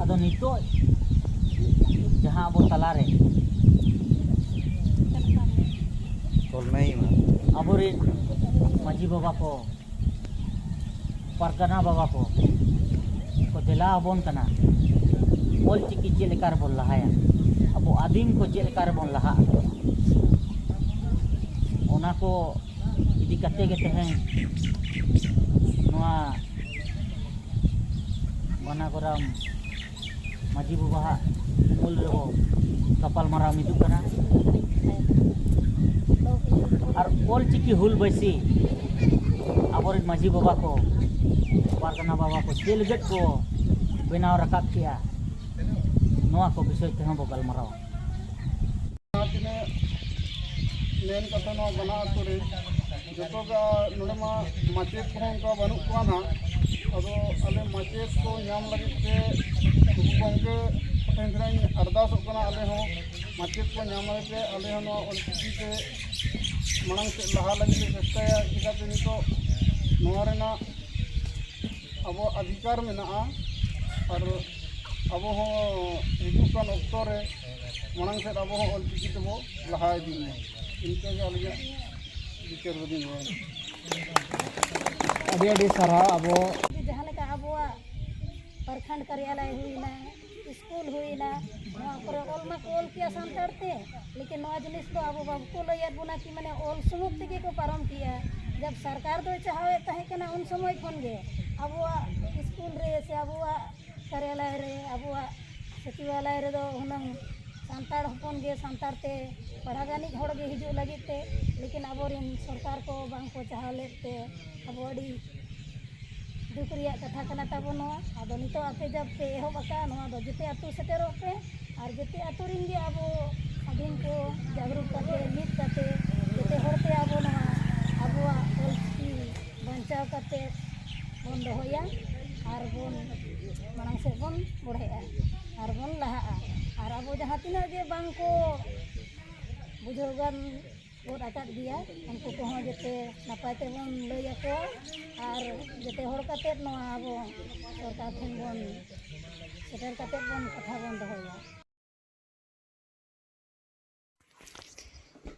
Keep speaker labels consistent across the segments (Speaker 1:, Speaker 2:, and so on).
Speaker 1: Ado nito jahang abo talare aburin maji baba ko pargana baba ko dela abon kana ol chiki jelekar bon lahaya abo adim ko jelekar bon laha ona ko idi kate ge tehen noa mana koram maji baba mul rebo kapal mara midu kana ar ol chiki hul baisi aburin maji baba ko pargana baba ko jelget ko benaw rakap kiya noa ko bisoy tehon bo galmaraw
Speaker 2: main कथा ना बना आतुरे जो का नोडमा माचेत को उनका बनू को ना अदो अले माचेत को नाम लगे के गंगे पेंद्राई अरदास कना अले हो माचेत को नाम लगे के अले हो ओलचिकी के मणंग से लहा लगे चेष्टा चिका पे नितो नोरेना अब अधिकार में ना और अब हो हिजू कान ऑक्टो रे मणंग से अब हो ओलचिकी ते वो लहा दी इनके अलग विचार बदल हुआ
Speaker 1: अभी अभी सरा अब
Speaker 3: जहाँ लेका अब प्रखंड कार्यालय हुईना स्कूल हुईना ओलमा को ओल किया सानते लेकिन नवा जिनिस तो अब बाबू को लैया बुना कि माने ओल सुमुख तक को पारम किया जब सरकार दो चाहे तहे कना उन समय खन गे अब स्कूल रे से अब कार्यालय रे अब सचिवालय रे दो हुनंग सांताड़ हपन गे सांताड़ ते पढ़ागानी हड़ गे हिजू लगे ते लेकिन अब सरकार को बांग को चाह लेते अब अड़ी दुख रिया कथा कना ताबो नोआ आदो नितो आपे जब पे एहब आका नोआ दो जते आतु सेटेरो पे और जते आतु रिन गे अब अधीन को जागरूक करते मित करते जते हड़ते अब नोआ अब ओलचिकी बचाव करते बन दोहया और बन मांग से बन बढ़ेया और बन लहा और अब जहाँ तीना गे बांग को बुझोगान गोद आकाद गया उनको कहो जते नपायते बन लैया को और जते हड़ काते नोआ अब सरकार ठेन बन सेटर काते बन कथा बन दोहया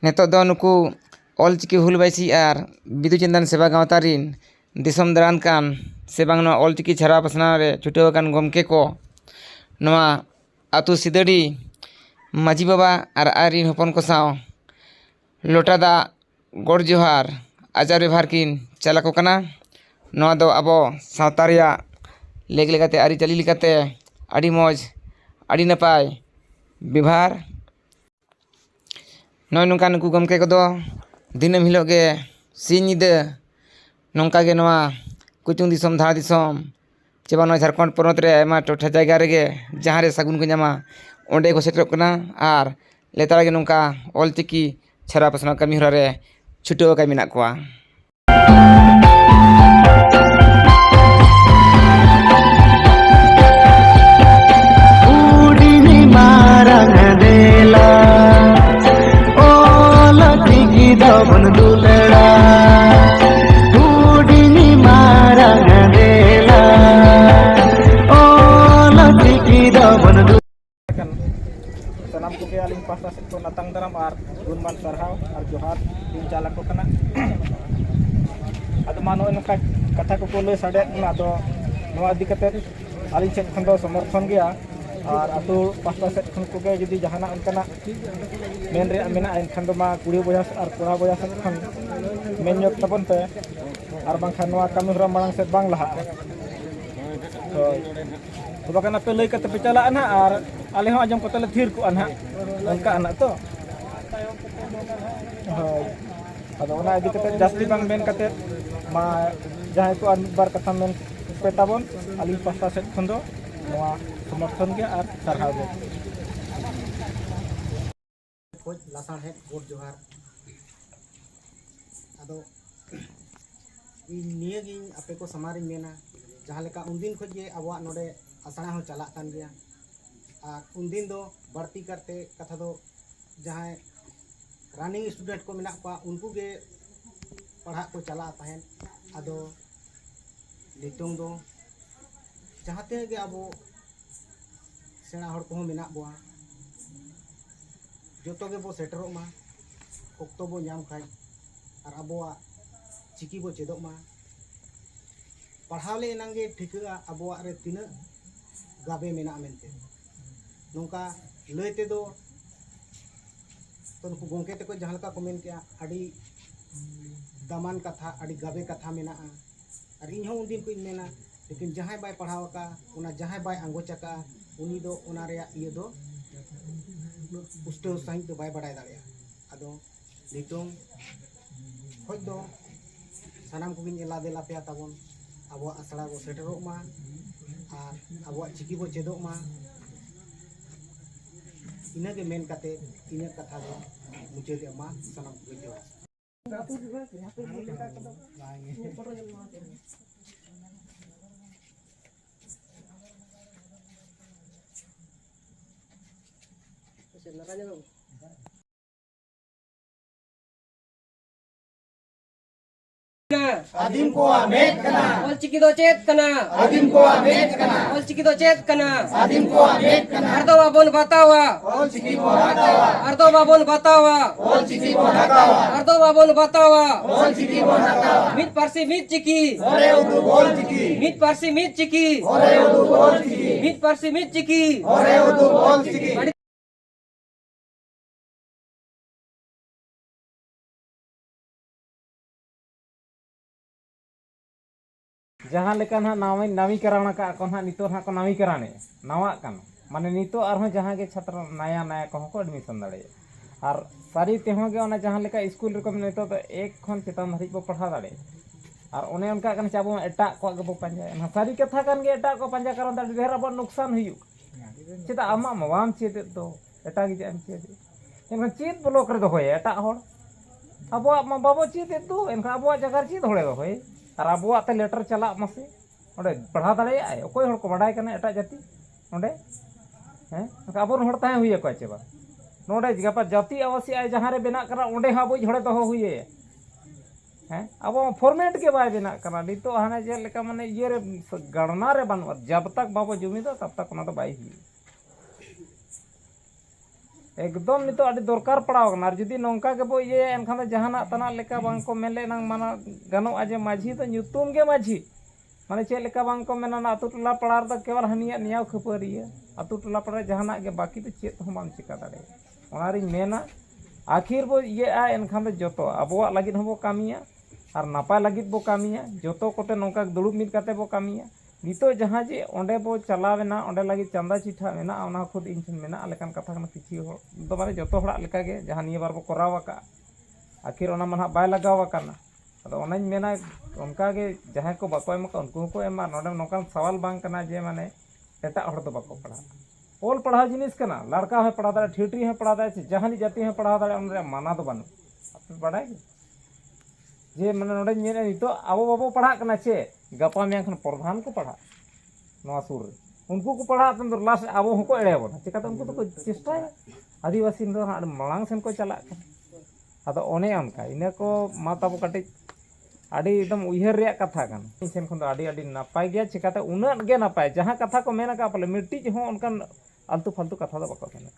Speaker 4: नेतो दो नुकु ऑलचिकी हुलबाइसी और बिदु चंदन सेवा गावता रिन दिसम दरान कान से बांग नोआ ऑलचिकी छारा पसना रे छुटेव कान गमके को नोआ आतु सिदड़ी माजी बाबा और आरिन हपन को साव लोटा दा गोड़ जोहार आचार व्यवहार किन चलाको कना नोआ दो अबो सावता रिया लेग लेगाते आरी चली लिकाते आड़ी मौज आड़ी नपाय व्यवहार नोय नोंका नुकु गमके को दो दिनम हिलोग गे सिंह निदे नोंका गे नोआ कुचुंग दिसम धारा दिसम चेबा नोआ झारखंड पनत रे आयमा टोठा जायगा रे गे जहाँ रे सागुन को ᱧᱟᱢᱟ ओंडे को सेटरोग कना आर लेतार गे नोंका ऑलचिकी छारा पसना कमी हरा रे छुटो का मिना कोआ
Speaker 5: उडिनी मारंग देला ओलचिकी दबन दुलड़ा उडिनी मारंग देला ओलचिकी दबन
Speaker 2: सनाम को आलिंग पास्ता से को नतंग दरम और गुणमान सरहाव और जोहार दिन चालक को कना अद मानो इनका कथा को ले साडे ना तो नवा दिकते आलिंग सेट खन दो समर्थन गया और अतु पास्ता सेट खन को गे जदी जहाना उनकना मेन रे मेना एनखान दो मा कुड़ी बोया और कोड़ा बोया सेट खन मेन योग तबन पे और बांखान नवा कामिरा मांग सेट बांग लहा तो बकना पे लई कते पे चला ना और आले हो आजम कतले थीर को अनहा उनका अना तो हाय अदो ओना इदी कते जास्ती बांग मेन कते मा जहां को अन बार कथा मेन पे ताबन आली पास्ता सेट खन दो नवा समर्थन के और सरहाव दे
Speaker 6: खोज लासार है गोड जोहार अदो निये गी आपे को समारी मेना जहाँ लेका उनदिन खोज गे आबो नोडे आसना हो चला कान गया और उनदिन दो बढ़ती करते कथा दो जहाँ रनिंग स्टूडेंट को मिला को उनको गे पढ़ा को चला तहन अदो नितों दो जहाँ ते गे अब सेना हड़ को मेना बोआ जोतो के बो सेटरों मा ओक्तो बो नाम खाई और अबोआ चिकी बो चेदों मा पढ़ावले एनांगे ठिका अबोआ रे तीना गाबे मेना मेनते नौका लयते दो तो नुकु गोंके तक जहाँ लका कमेंट किया अड़ी दामान कथा अड़ी गाबे कथा मेना और इन उन दिन को मेना लेकिन जहाँ बाय पढ़ाव का उना जहाँ बाय आंगोचा का उनी दो उना रे ये दो उस्ते सही तो बाय बड़ाय दाड़े अदो नितों खोज दो सानाम को गिन एला देला पे ताबोन अबो आसड़ा बो सेटरों मा और अबो चिकी बो चेदों मा इना के मेन काते इना कथा दो मुझे दे मा सानाम को गिन देवा
Speaker 7: आदिम को आमेद कना ऑलचिकी दो चेत कना आदिम को आमेद कना ऑलचिकी दो चेत कना आदिम को आमेद कना अर्दो बाबोन बतावा ऑलचिकी को हटावा अर्दो बाबोन बतावा ऑलचिकी को हटावा अर्दो बाबोन बतावा ऑलचिकी को हटावा मित पारसी मित चिकी ओरे उदु ऑलचिकी मित पारसी मित चिकी ओरे उदु ऑलचिकी मित पारसी मित चिकी ओरे उदु ऑलचिकी
Speaker 8: जहाँ लेका ना नवीकरण का ना नितो ना को नवीकरण नवा माने नितो आरहों जहाँ के छात्र नया नया को एडमिशन दाड़े और सारी तेहों के जहाँ लेका स्कूल रे को नितो तो एक खन चेतन धारी को पढ़ा दाड़े और उन्हें उनका कन चाबो एटा को गबो पंजा ना सारी कथा कन गे एटा को पंजा कारण दाड़े ढेर अब नुकसान हुयु चेता आमा मवाम चेत तो एटा गे जान चेत एनका चेत ब्लॉक रे दोय एटा होड़ अबो बाबो चेत तो एनका अबो जगह चेत होड़े दोय और अबुआ ते लेटर चला मसे ओडे पढ़ा दाड़े ओकोय हड़ को बड़ाय कना एटा जाति ओडे हैं अबोर हड़ ताहे हुए को चेबा नोडे गपा जाति आवासी आय जहां रे बेना करा ओडे हा बुझ हड़े दहो हुए हैं अब फॉर्मेट के बाय बेना करा नितो हाने जे लेका माने ये रे गणना रे बन जब तक बाबो जुमी दो तब तक ना तो बाई हुई एकदम नितो अड़ी दरकार पड़ाव कना जुदी नोंका के बो ये एनखान जहाना तना लेका बांग को मेले नंग माना गनो आजे माझी तो ᱧᱩᱛᱩᱢ गे माझी माने चे लेका बांग को मेना अतु टोला पड़ार द केवल हनिया नियाव खपरिया अतु टोला पड़ा जहाना के बाकी तो चेत हम बांग चिका दाड़े ओनारी मेना आखिर बो ये आ एनखान जतो अबोआ लागिद हम बो कामिया और नापाय लागिद बो कामिया जतो कोटे नोंका दुड़ुब मिद काते बो कामिया नितो जहाँ जे ओंडे बो चलावेना ओंडे लगी चंदा चिठा मेना ओना खुद इन ठन मेना लेकान कथा कना किछि हो दो माने जतो हड़ा लेका गे जहाँ निया बार बो करावा का आखिर ओना मन बाय लगावा काना अदो ओनाñ मेना उनका गे जहाँ को बाको एमका उनको को एमा नोडे नोकान सवाल बांग कना जे माने एटा हड़ दो बाको पढ़ा ओल पढ़ा जिनिस कना लड़का है पढ़ा दाड़े ठिटरी है पढ़ा दाड़े जहानी जाति है पढ़ा दाड़े ओनरे माना दो बन आप बड़ाय जे माने नोडे मेने नितो आबो बाबो पढ़ा कना चे गपा में खन प्रधान को पढ़ा नवा सुर उनको को पढ़ा तो लास्ट आबो हको एड़े बना चिकाते उनको तो चेष्टा आदिवासी दो मलांग सेन को चला अदो ओने उनका इने को मा ताबो कटे आड़ी एकदम उयहर रे कथा कन सेन खन आड़ी आड़ी नापाय गया चिकाते उना गे नापाय जहां कथा को मेना का पले मिट्टी हो उनका आलतू फालतू कथा दो बको मेना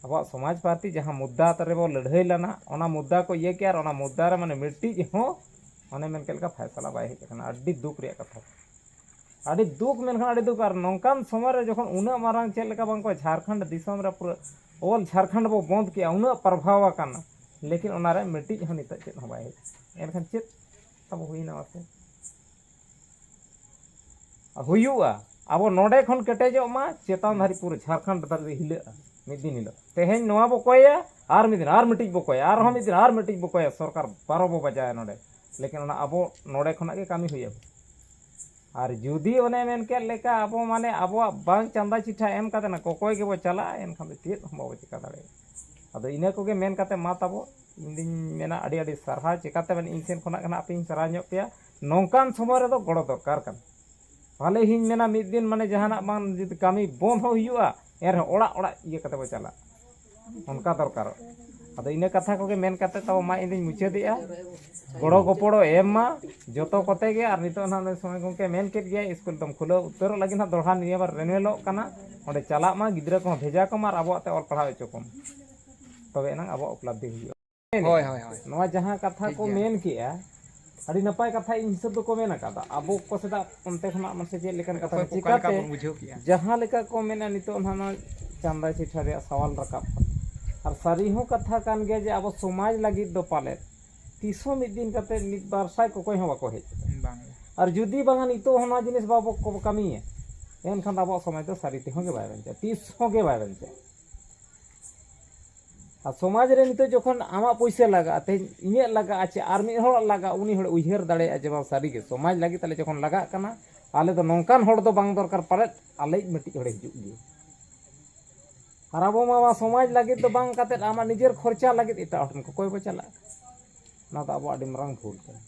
Speaker 8: अब समाज पार्टी जहाँ मुद्दा तरे बो लड़ाई लना ओना मुद्दा को ये क्या ओना मुद्दा रे माने मिट्टी हो ओने मेन केलका फैसला बाय हे कना अड्डी दुख रे कथा अड्डी दुख मेनखान अड्डी दुख और नौकान समय रे जखन उना मारांग चेल लेका बांको झारखंड दिसम रे पूरा ओल झारखंड बो बंद किया उना प्रभाव काना लेकिन ओना रे मिट्टी हो नित चेत हो बाय एनखान चेत तब हुईना वासे हुयुआ अब नोडे खन केटेजो मा चेतान धारी पूरा झारखंड धारी हिले मिद दिन हिलो तेहेन नोआ बो कोया और मिद दिन और मिट्टी बो कोया और हम मिद दिन और मिट्टी बो कोया सरकार 12 बो बजाय नोडे लेकिन ओना अब नोडे खना के कामी हुई और जुदी ओने मेन के लेका अब माने अब बांग चंदा चिठा एम काते ना कोकोय के बो चला एनखान दो चेत हम बो चिका दाड़े अदो इने को गे मेन काते मा ताबो इन दिन मेना अडी अडी सरहा चिकाते बन इनसेन खना कना अपिन सरा ᱧᱚᱜ पेया नौकान समय रे दो गड़ो दरकार कन भाले हिन मेना मिद दिन माने जहाना बांग कामी बंद हो हुआ एर ओड़ा ओड़ा ये कते बो चला उनका दरकार ᱟᱫᱚ ᱤᱱᱟᱹ ᱠᱟᱛᱷᱟ ᱠᱚᱜᱮ ᱢᱮᱱ ᱠᱟᱛᱮ ᱛᱟᱵᱚ ᱢᱟ ᱤᱧ ᱫᱩᱧ ᱢᱩᱪᱟᱹᱫᱮᱜᱼᱟ ᱜᱚᱲᱚ ᱜᱚᱯᱚᱲᱚ ᱮᱢ ᱢᱟ ᱡᱚᱛᱚ ᱠᱚᱛᱮ ᱜᱮ ᱟᱨ ᱱᱤᱛᱚᱜ ᱱᱟᱦᱟᱜ ᱥᱚᱢᱚᱭ ᱜᱚᱢᱠᱮ ᱢᱮᱱ ᱠᱮᱫ ᱜᱮᱭᱟ ᱥᱠᱩᱞ ᱫᱚᱢ ᱠᱷᱩᱞᱟᱹᱣ ᱩᱛᱟᱹᱨᱚᱜ ᱞᱟᱹᱜᱤᱫ ᱦᱟᱸᱜ ᱫᱚᱲᱦᱟ ᱱᱤᱭᱟᱹ ᱵᱟᱨ ᱨᱮᱱᱩᱭᱮᱞᱚᱜ ᱠᱟᱱᱟ ᱚᱸᱰᱮ ᱪᱟᱞᱟᱜ ᱢᱟ ᱜᱤᱫᱽᱨᱟᱹ ᱠᱚᱦᱚᱸ ᱵᱷᱮᱡᱟ ᱠᱚᱢᱟ ᱟᱨ ᱟᱵᱚᱣᱟᱜ ᱛᱮ ᱚᱞ ᱯᱟᱲᱦᱟᱣ ᱦᱚᱪᱚ ᱠᱚᱢ ᱛᱚᱵᱮ ᱮᱱᱟᱝ ᱟᱵᱚᱣᱟᱜ ᱩᱯᱞᱟᱵᱽᱫᱷᱤ ᱦᱩᱭᱩᱜᱼᱟ
Speaker 4: ᱦᱳᱭ ᱦᱳᱭ ᱦᱳᱭ
Speaker 8: ᱱᱚᱣᱟ ᱡᱟᱦᱟᱸ ᱠᱟᱛᱷᱟ ᱠᱚ ᱢᱮᱱ ᱠᱮᱜᱼᱟ ᱟᱹᱰᱤ ᱱᱟᱯᱟᱭ ᱠᱟᱛᱷᱟ ᱤᱧ ᱦᱤᱥᱟᱹᱵ ᱫᱚᱠᱚ ᱢᱮᱱ ᱟᱠᱟᱫᱟ ᱟᱵᱚ ᱠᱚ ᱥᱮᱫᱟᱜ ᱚᱱᱛᱮ ᱠᱷᱚᱱᱟᱜ ᱢᱟᱥᱮ ᱪᱮᱫ ᱞᱮᱠᱟᱱ ᱠᱟᱛᱷᱟ ᱪᱤᱠᱟᱹᱛᱮ ᱡᱟᱦᱟᱸ ᱞᱮᱠᱟ ᱠᱚ ᱢᱮᱱᱟ ᱱᱤᱛᱚᱜ ᱱᱟᱦᱟᱜ ᱪᱟᱸᱫᱟ ᱪᱤᱴᱷᱟ ᱨᱮᱭᱟᱜ ᱥᱟᱣᱟᱞ ᱨᱟᱠᱟᱵ ᱠᱟᱱᱟ ᱟᱨ ᱥᱟᱹᱨᱤ ᱦᱚᱸ ᱠᱟᱛᱷᱟ ᱠᱟᱱ ᱜᱮᱭᱟ ᱡᱮ ᱟᱵᱚ ᱥᱚᱢᱟᱡᱽ ᱞᱟᱹᱜᱤᱫ ᱫᱚ ᱯᱟᱞᱮᱫ ᱛᱤᱥᱦᱚᱸ ᱢᱤᱫ ᱫᱤᱱ ᱠᱟᱛᱮ ᱢᱤᱫ ᱵᱟᱨ ᱥᱟᱭ ᱠᱚᱠᱚᱭ ᱦᱚᱸ ᱵᱟᱠᱚ ᱦᱮᱡ ᱟᱨ ᱡᱩᱫᱤ ᱵᱟᱝᱟ ᱱᱤᱛᱚᱜ ᱦᱚᱸ ᱱᱚᱣᱟ ᱡᱤᱱᱤᱥ ᱵᱟᱵᱚ ᱠᱟᱹᱢᱤᱭᱟ ᱮᱱᱠᱷᱟᱱ ᱟᱵᱚᱣᱟᱜ ᱥᱚᱢᱟᱡᱽ ᱫᱚ ᱥᱟᱹᱨᱤ ᱛᱮᱦᱚᱸ ᱜᱮ ᱵᱟᱭ ᱵᱟᱧᱪᱟᱜᱼᱟ ᱛᱤᱥ ᱦᱚᱸ ᱜᱮ ᱵᱟᱭ ᱵᱟᱧᱪᱟᱜᱼᱟ ᱟᱨ ᱥᱚᱢᱟᱡᱽ ᱨᱮ ᱱᱤᱛᱚᱜ ᱡᱚᱠᱷᱚᱱ ᱟᱢᱟᱜ ᱯᱩᱭᱥᱟᱹ ᱞᱟᱜᱟᱜᱼᱟ ᱛᱮᱦᱮᱧ ᱤᱧᱟᱹᱜ ᱞᱟᱜᱟᱜᱼᱟ ᱪᱮ ᱟᱨ ᱢᱤᱫ ᱦᱚᱲᱟᱜ ᱞᱟᱜᱟᱜᱼᱟ ᱩᱱᱤ ᱦᱚᱲ ᱩᱭᱦᱟᱹᱨ ᱫᱟᱲᱮᱭᱟᱜᱼᱟ ᱡᱮ ᱵᱟᱝ ᱥᱟᱹᱨᱤᱜᱮ ᱥᱚᱢᱟᱡᱽ ᱞᱟᱹᱜᱤᱫ ᱛᱟᱦᱚᱞᱮ ᱡᱚᱠᱷᱚᱱ ᱞᱟᱜᱟᱜ ᱠᱟᱱᱟ ᱟᱞᱮ ᱫᱚ ᱱᱚᱝᱠᱟᱱ ᱦᱚᱲ ᱫᱚ ᱵᱟᱝ ᱫᱚᱨᱠᱟর ᱯᱟᱞᱮᱫ ᱟᱞᱮᱭᱤᱡ ᱢᱤᱫᱴᱤᱡ ᱦᱚᱲᱮ ᱦᱤᱡᱩᱜ ᱜᱮ ᱟᱨ ᱟᱵᱚ ᱢᱟ ᱥᱚᱢᱟᱡᱽ ᱞᱟᱹᱜᱤᱫ ᱫᱚ ᱵᱟᱝ ᱠᱟᱛᱮᱫ ᱟᱢᱟᱜ ᱱᱤᱡᱮᱨ ᱠᱷᱚᱨᱪᱟ ᱞᱟᱹᱜᱤᱫ ᱮᱴᱟᱜ ᱦᱚᱲ ᱴᱷᱮᱱ ᱠᱚᱠᱚᱭ ᱵᱚ ᱪᱟᱞᱟᱜᱼᱟ ᱚᱱᱟ ᱫᱚ ᱟᱵᱚᱣᱟᱜ ᱟᱹᱰᱤ ᱢᱟᱨᱟᱝ ᱵᱷᱩᱞ ᱠᱟᱱᱟ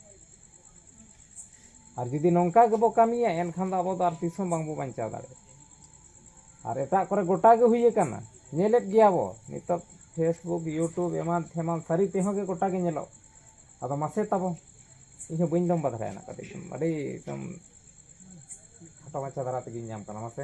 Speaker 8: ᱟᱨ ᱡᱩᱫᱤ ᱱᱚᱝᱠᱟ ᱜᱮᱵᱚ ᱠᱟᱹᱢᱤᱭᱟ ᱮᱱᱠᱷᱟᱱ ᱫᱚ ᱟᱵᱚ ᱫᱚ ᱟᱨ ᱛᱤᱥ ᱦᱚᱸ ᱵᱟᱝᱵᱚ ᱵᱟᱧᱪᱟᱣ ᱫᱟᱲᱮᱭᱟᱜᱼᱟ ᱟᱨ ᱮᱴᱟᱜ ᱠᱚᱨᱮ ᱜᱚᱴᱟ ᱜᱮ ᱦᱩᱭ ᱟᱠᱟᱱᱟ ᱧᱮᱞᱮᱫ ᱜᱮᱭᱟᱵᱚ ᱱᱤᱛᱚᱜ ᱯᱷᱮᱥᱵᱩᱠ ᱤᱭᱩᱴᱩᱵᱽ ᱮᱢᱟᱱ ᱛᱮᱢᱟᱱ ᱥᱟᱹᱨᱤ ᱛᱮᱦᱚᱸ ᱜᱮ ᱜᱚᱴᱟ ᱜᱮ ᱧᱮᱞᱚᱜ ᱟᱫᱚ ᱢᱟᱥᱮ ᱛᱟᱵᱚ ᱤᱧᱦᱚᱸ ᱵᱟᱹᱧ ᱫᱚᱢ ᱵᱟᱫᱷᱟᱭᱟ ᱠᱟᱹᱴᱤᱡ ᱟᱹᱰᱤ ᱮᱠᱫᱚᱢ ᱠᱷᱟᱴᱚ ᱢᱟᱪᱷᱟ ᱫᱷᱟᱨᱟ ᱛᱮᱜᱮᱧ ᱧᱟᱢ ᱠᱟᱱᱟ ᱢᱟᱥᱮ